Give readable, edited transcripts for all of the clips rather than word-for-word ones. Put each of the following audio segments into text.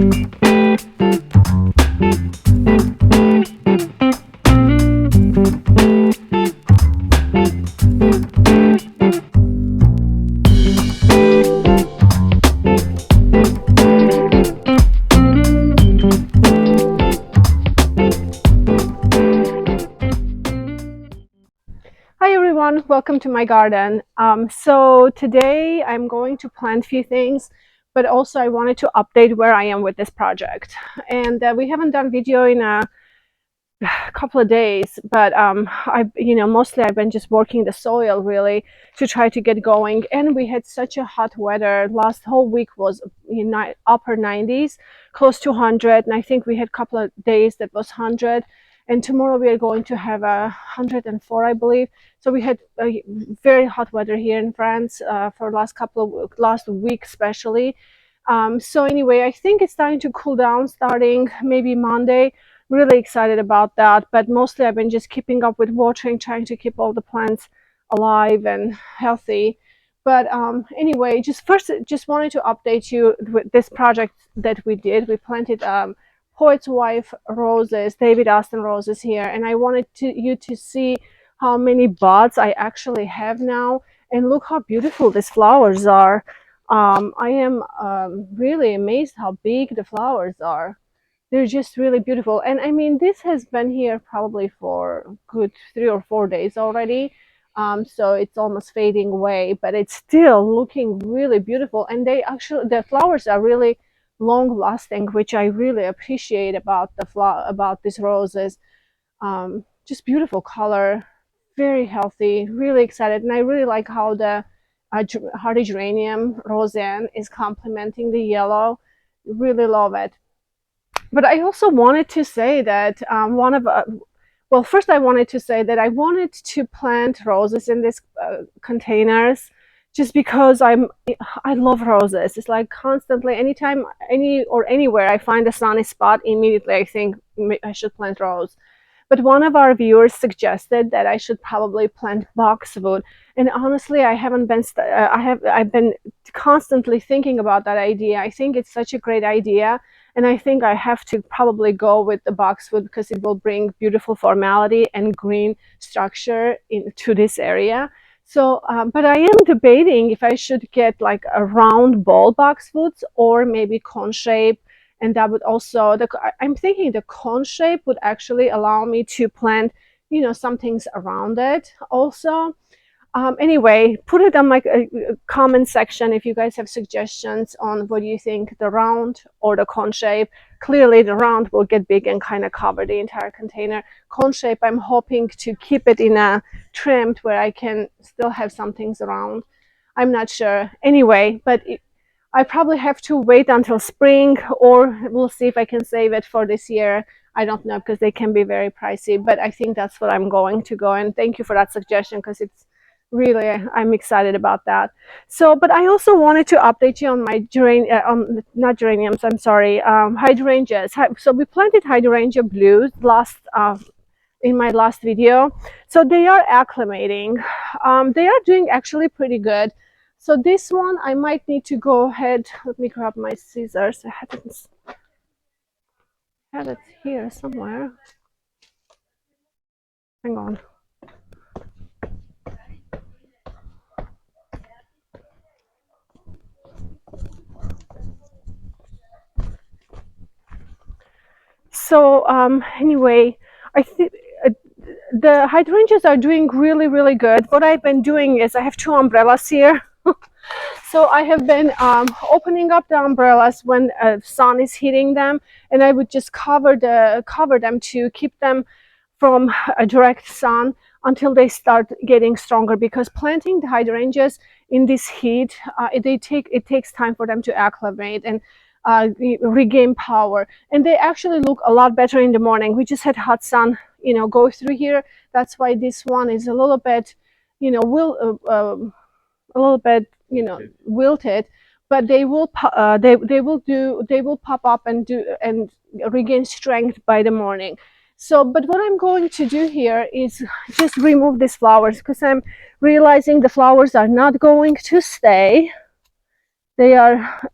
Hi everyone, welcome to my garden. So today I'm going to plant a few things, but also I wanted to update where I am with this project. And we haven't done video in a couple of days, but mostly I've been just working the soil really to try to get going. And we had such a hot weather. Last whole week was upper 90s, close to 100, and I think we had a couple of days that was 100. And tomorrow we are going to have 104, I believe. So we had very hot weather here in France for last week especially. So anyway, I think it's starting to cool down starting maybe Monday. Really excited about that, but mostly I've been just keeping up with watering, trying to keep all the plants alive and healthy. But anyway, just wanted to update you with this project that we did. We planted Poet's Wife roses, David Austin roses here, and I wanted you to see how many buds I actually have now, and look how beautiful these flowers are. I am really amazed how big the flowers are. They're just really beautiful. And I mean, this has been here probably for good 3 or 4 days already. So it's almost fading away, but it's still looking really beautiful. And the flowers are really long lasting, which I really appreciate about about these roses. Just beautiful color, very healthy, really excited. And I really like how the hardy geranium roseanne is complementing the yellow. Really love it. But I also wanted to say that well, first I wanted to say that I wanted to plant roses in these containers just because I love roses. It's like constantly, anytime, anywhere I find a sunny spot, immediately I think I should plant rose. But one of our viewers suggested that I should probably plant boxwood, and honestly, I haven't been. I've been constantly thinking about that idea. I think it's such a great idea, and I think I have to probably go with the boxwood because it will bring beautiful formality and green structure into this area. So, but I am debating if I should get like a round ball boxwoods or maybe cone shape, and that would also I'm thinking the cone shape would actually allow me to plant some things around it also. Anyway, put it on my comment section if you guys have suggestions on what you think, the round or the cone shape. Clearly the round will get big and kind of cover the entire container. Cone shape, I'm hoping to keep it in a trimmed where I can still have some things around. I'm not sure anyway, but I probably have to wait until spring, or we'll see if I can save it for this year. I don't know, because they can be very pricey, but I think that's what I'm going to go. And thank you for that suggestion, because it's really, I'm excited about that. So, but I also wanted to update you on my not geraniums, I'm sorry, hydrangeas. So we planted hydrangea blues in my last video. So they are acclimating. They are doing actually pretty good. So this one, I might need to go ahead. Let me grab my scissors. I had it here somewhere. Hang on. So anyway, I think the hydrangeas are doing really, really good. What I've been doing is I have 2 umbrellas here. So I have been opening up the umbrellas when sun is hitting them, and I would just cover them to keep them from a direct sun until they start getting stronger, because planting the hydrangeas in this heat, it takes time for them to acclimate and regain power, and they actually look a lot better in the morning. We just had hot sun go through here. That's why this one is a little bit a little bit wilted, but they will pop up and regain strength by the morning. So, but what I'm going to do here is just remove these flowers, because I'm realizing the flowers are not going to stay. They are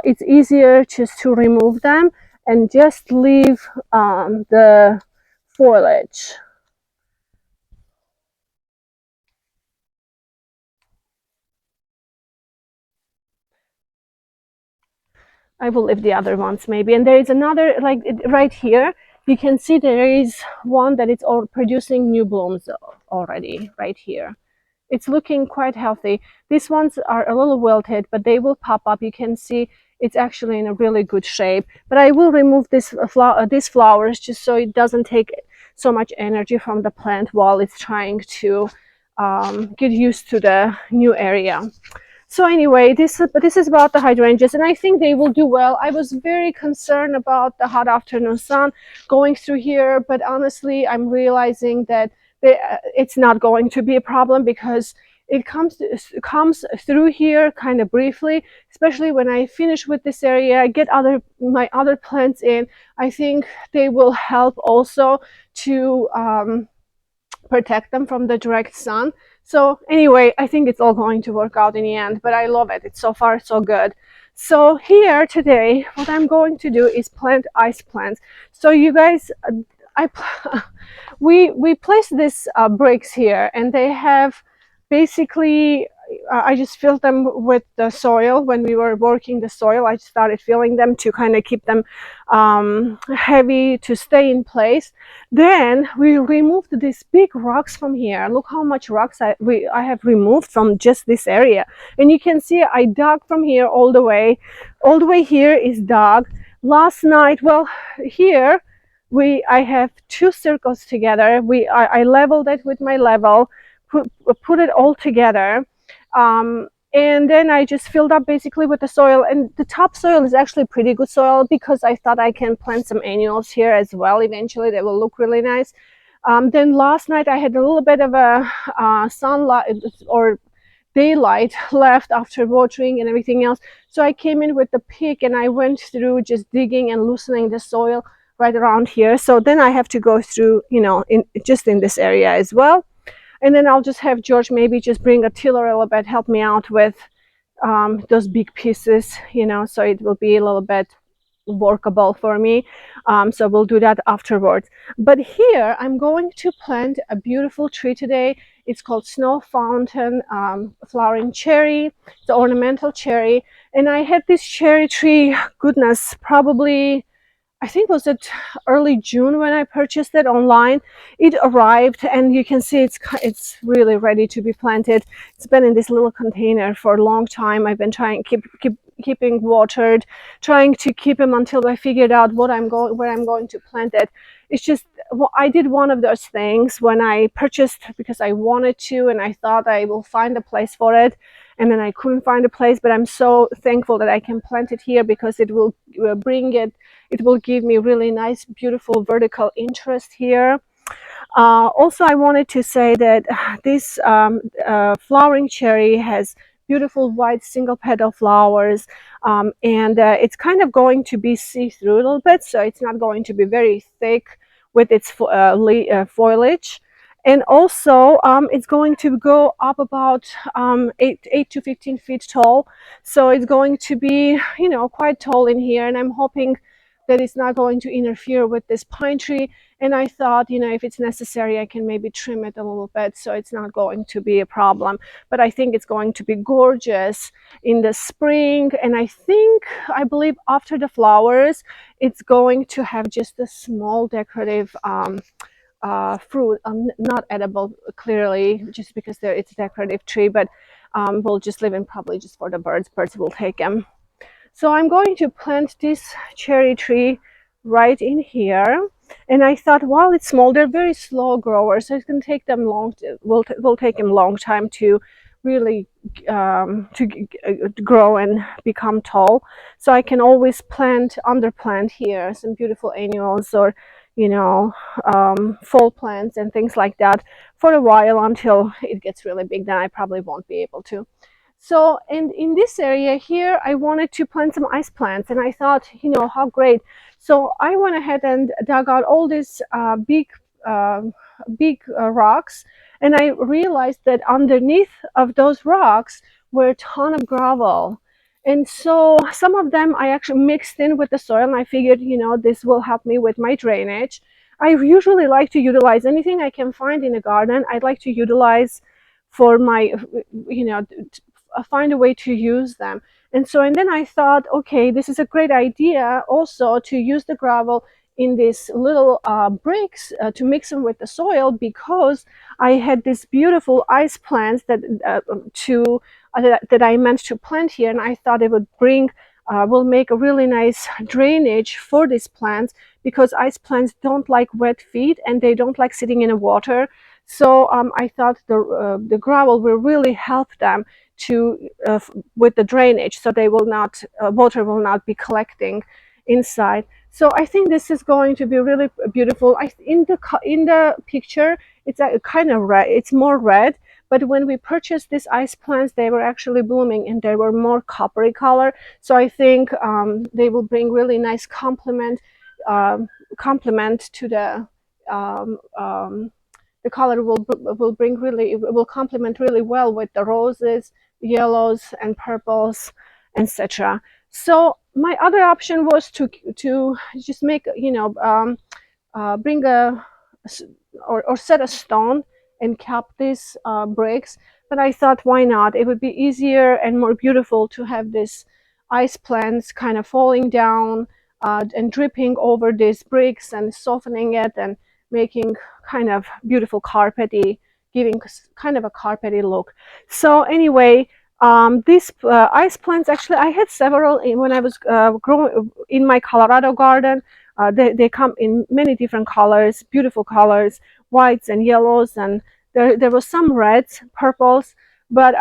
it's easier just to remove them and just leave the foliage. I will leave the other ones maybe. And there is another, like right here, you can see there is one that is all producing new blooms already right here. It's looking quite healthy. These ones are a little wilted, but they will pop up. You can see it's actually in a really good shape. But I will remove these flowers just so it doesn't take so much energy from the plant while it's trying to get used to the new area. So anyway, this is about the hydrangeas, and I think they will do well. I was very concerned about the hot afternoon sun going through here, but honestly, I'm realizing that it's not going to be a problem because it comes through here kind of briefly, especially when I finish with this area, get my other plants in. I think they will help also to protect them from the direct sun. So anyway, I think it's all going to work out in the end, but I love it. It's so far so good. So here today, what I'm going to do is plant ice plants. So you guys, I we placed these bricks here, and they have basically I just filled them with the soil. When we were working the soil, I started filling them to kind of keep them heavy to stay in place. Then we removed these big rocks from here. Look how much rocks I have removed from just this area. And you can see I dug from here all the way. All the way here is dug. Last night, well, here I have two circles together. I leveled it with my level, put it all together. And then I just filled up basically with the soil, and the topsoil is actually pretty good soil because I thought I can plant some annuals here as well. Eventually they will look really nice. Then last night I had a little bit of a sunlight or daylight left after watering and everything else, so I came in with the pick and I went through just digging and loosening the soil right around here. So then I have to go through, you know, in this area as well. And then I'll just have George maybe just bring a tiller a little bit, help me out with those big pieces, you know, so it will be a little bit workable for me. So we'll do that afterwards. But here I'm going to plant a beautiful tree today. It's called Snow Fountain Flowering Cherry. It's an ornamental cherry. And I had this cherry tree, goodness, probably I think was it early June when I purchased it online. It arrived, and you can see it's really ready to be planted. It's been in this little container for a long time. I've been trying keeping watered, trying to keep him until I figured out where I'm going to plant it. It's just, well, I did one of those things when I purchased because I wanted to, and I thought I will find a place for it, and then I couldn't find a place. But I'm so thankful that I can plant it here because it will it will give me really nice, beautiful vertical interest here. Also, I wanted to say that this flowering cherry has beautiful white single petal flowers, and it's kind of going to be see-through a little bit, so it's not going to be very thick with its foliage. And also it's going to go up about 8 to 15 feet tall, so it's going to be, you know, quite tall in here, and I'm hoping that it's not going to interfere with this pine tree. And I thought, you know, if it's necessary, I can maybe trim it a little bit so it's not going to be a problem. But I think it's going to be gorgeous in the spring. And I believe after the flowers, it's going to have just a small decorative fruit, not edible clearly, just because it's a decorative tree, but we'll just leave it probably just for the birds. Birds will take them. So I'm going to plant this cherry tree right in here. And I thought, while it's small, they're very slow growers, so it can take them will take them a long time to really grow and become tall. So I can always underplant here some beautiful annuals, or, you know, fall plants and things like that for a while until it gets really big. Then I probably won't be able to. So, and in this area here, I wanted to plant some ice plants, and I thought, you know, how great. So I went ahead and dug out all these big rocks, and I realized that underneath of those rocks were a ton of gravel. And so some of them I actually mixed in with the soil, and I figured, this will help me with my drainage. I usually like to utilize anything I can find in a garden. I'd like to utilize for my, find a way to use them. And then I thought, okay, this is a great idea also to use the gravel in these little bricks to mix them with the soil, because I had these beautiful ice plants that I meant to plant here, and I thought it would will make a really nice drainage for these plants, because ice plants don't like wet feet and they don't like sitting in the water. So I thought the gravel will really help them to with the drainage, so they will not water will not be collecting inside. So I think this is going to be really beautiful. In the picture, it's a kind of red. It's more red, but when we purchased these ice plants, they were actually blooming and they were more coppery color. So I think they will bring really nice um, complement to um, um, the color will complement really well with the roses, yellows, and purples, etc. So my other option was to just make bring or set a stone and cap these bricks. But I thought, why not? It would be easier and more beautiful to have this ice plants kind of falling down and dripping over these bricks and softening it and making kind of beautiful carpety, giving kind of a carpety look. So anyway, these ice plants, actually I had several when I was growing in my Colorado garden. They come in many different colors, beautiful colors, whites and yellows, and there was some reds, purples. But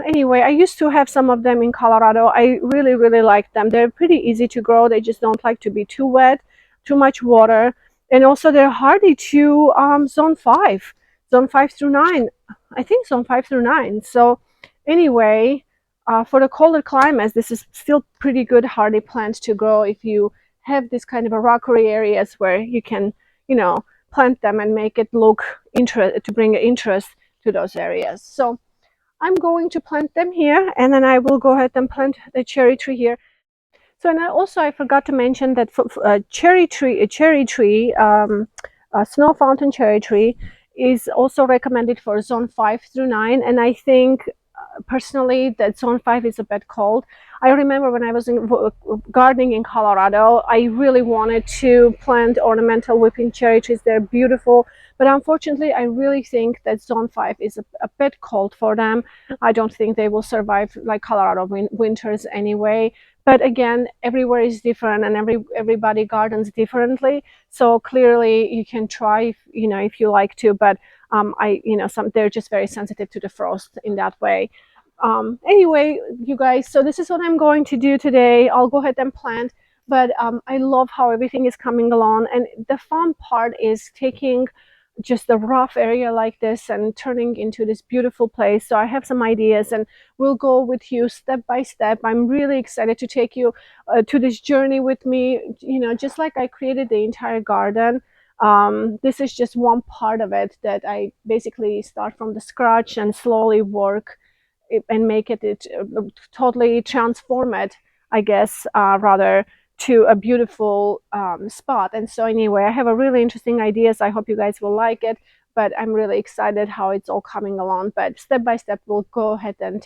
anyway, I used to have some of them in Colorado. I really, really like them. They're pretty easy to grow. They just don't like to be too wet, too much water. And also they're hardy to zone 5 through 9. I think zone 5 through 9. So anyway, for the colder climates, this is still pretty good hardy plants to grow if you have this kind of a rockery areas where you can, plant them and make it look to bring interest to those areas. So I'm going to plant them here, and then I will go ahead and plant the cherry tree here. So, and I forgot to mention that for snow fountain cherry tree is also recommended for zone 5 through 9, and I think personally that zone 5 is a bit cold. I remember when I was gardening in Colorado, I really wanted to plant ornamental whipping cherry trees. They're beautiful, but unfortunately I really think that zone 5 is a bit cold for them. I don't think they will survive like Colorado winters anyway. But again, everywhere is different, and everybody gardens differently. So clearly you can try if you like to, but they're just very sensitive to the frost in that way. Anyway, you guys, so this is what I'm going to do today. I'll go ahead and plant, but I love how everything is coming along, and the fun part is taking just a rough area like this and turning into this beautiful place. So I have some ideas, and we'll go with you step by step. I'm really excited to take you to this journey with me, just like I created the entire garden. This is just one part of it that I basically start from the scratch and slowly work and make it totally transform it, I guess, rather to a beautiful spot. And so anyway, I have a really interesting ideas. I hope you guys will like it, but I'm really excited how it's all coming along. But step by step, we'll go ahead and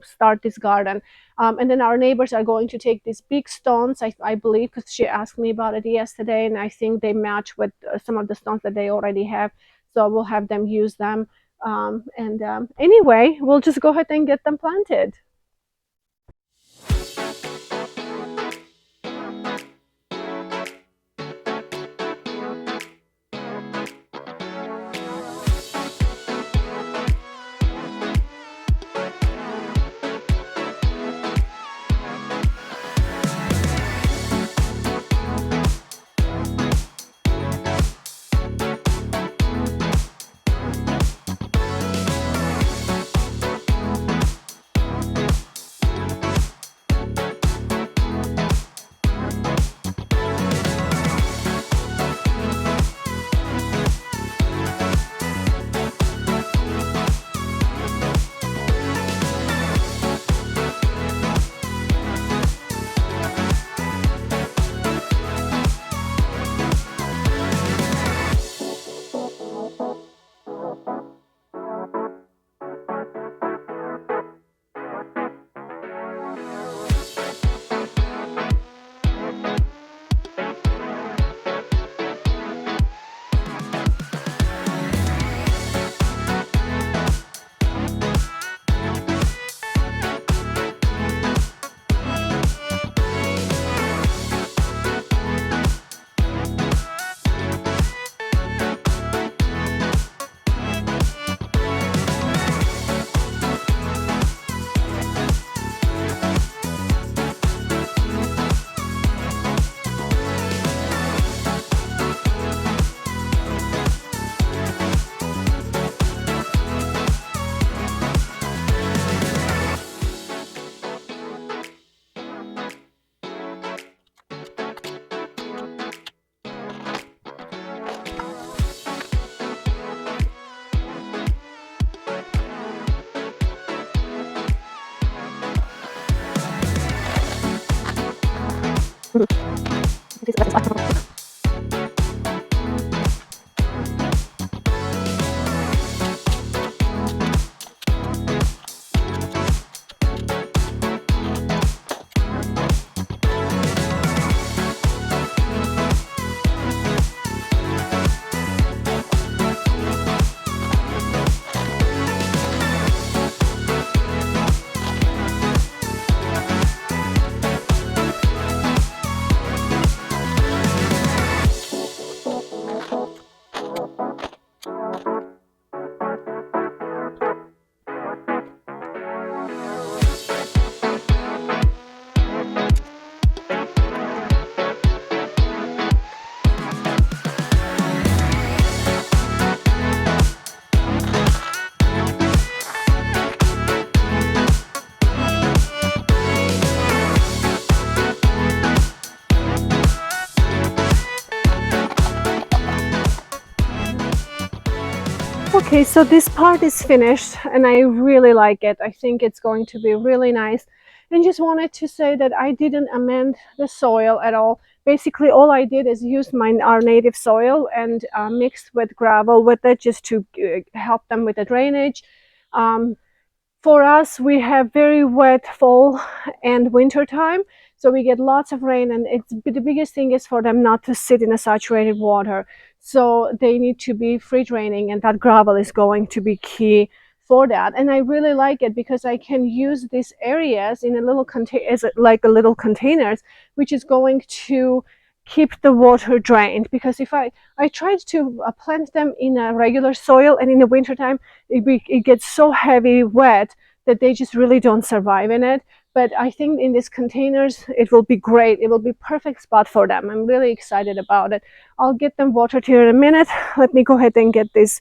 start this garden. And then our neighbors are going to take these big stones, I believe, because she asked me about it yesterday, and I think they match with some of the stones that they already have. So we'll have them use them. Anyway, we'll just go ahead and get them planted. Okay, so this part is finished and I really like it. I think it's going to be really nice. And just wanted to say that I didn't amend the soil at all. Basically, all I did is use our native soil and mixed with gravel with it just to help them with the drainage. Um, for us, we have very wet fall and winter time, so we get lots of rain, and the biggest thing is for them not to sit in a saturated water. So they need to be free draining, and that gravel is going to be key for that. And I really like it because I can use these areas in a little as like a little containers, which is going to keep the water drained. Because if I tried to plant them in a regular soil, and in the wintertime it gets so heavy wet that they just really don't survive in it. But I think in these containers it will be great. It will be perfect spot for them. I'm really excited about it. I'll get them watered here in a minute. Let me go ahead and get this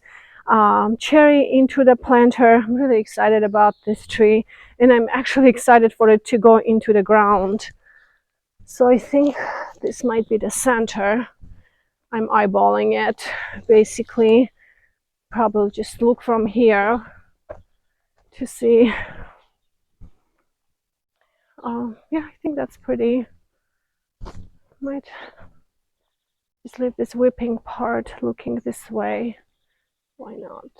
cherry into the planter. I'm really excited about this tree, and I'm actually excited for it to go into the ground. So I think this might be the center. I'm eyeballing it. Basically, probably just look from here to see. Yeah, I think that's pretty. Might just leave this whipping part looking this way. Why not?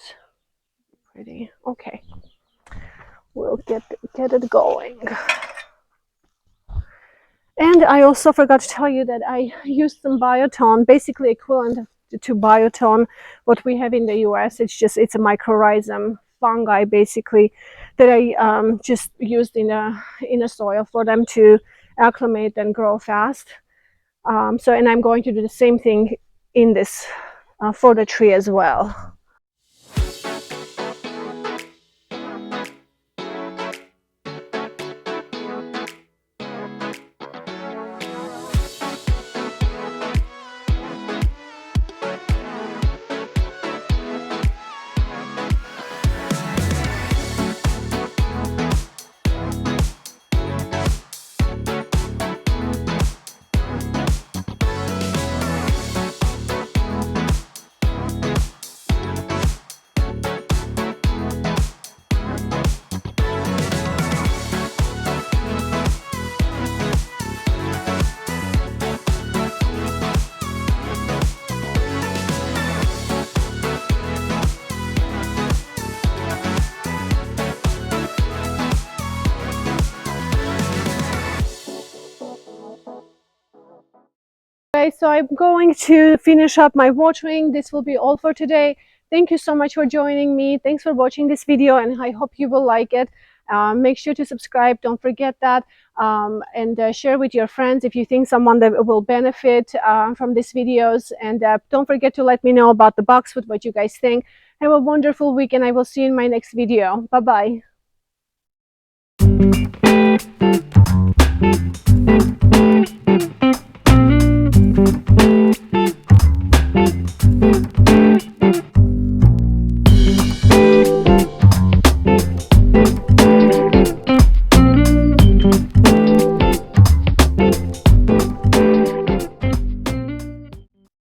Pretty. Okay. We'll get it going. And I also forgot to tell you that I used some bioton, basically equivalent to bioton, what we have in the US. It's a mycorrhizum fungi basically that I just used in a soil for them to acclimate and grow fast. And I'm going to do the same thing in this for the tree as well. Okay, so I'm going to finish up my watering. This will be all for today. Thank you so much for joining me. Thanks for watching this video, and I hope you will like it. Make sure to subscribe, don't forget that, and share with your friends if you think someone that will benefit from these videos. And don't forget to let me know about the boxwood, what you guys think. Have a wonderful week, and I will see you in my next video. Bye-bye.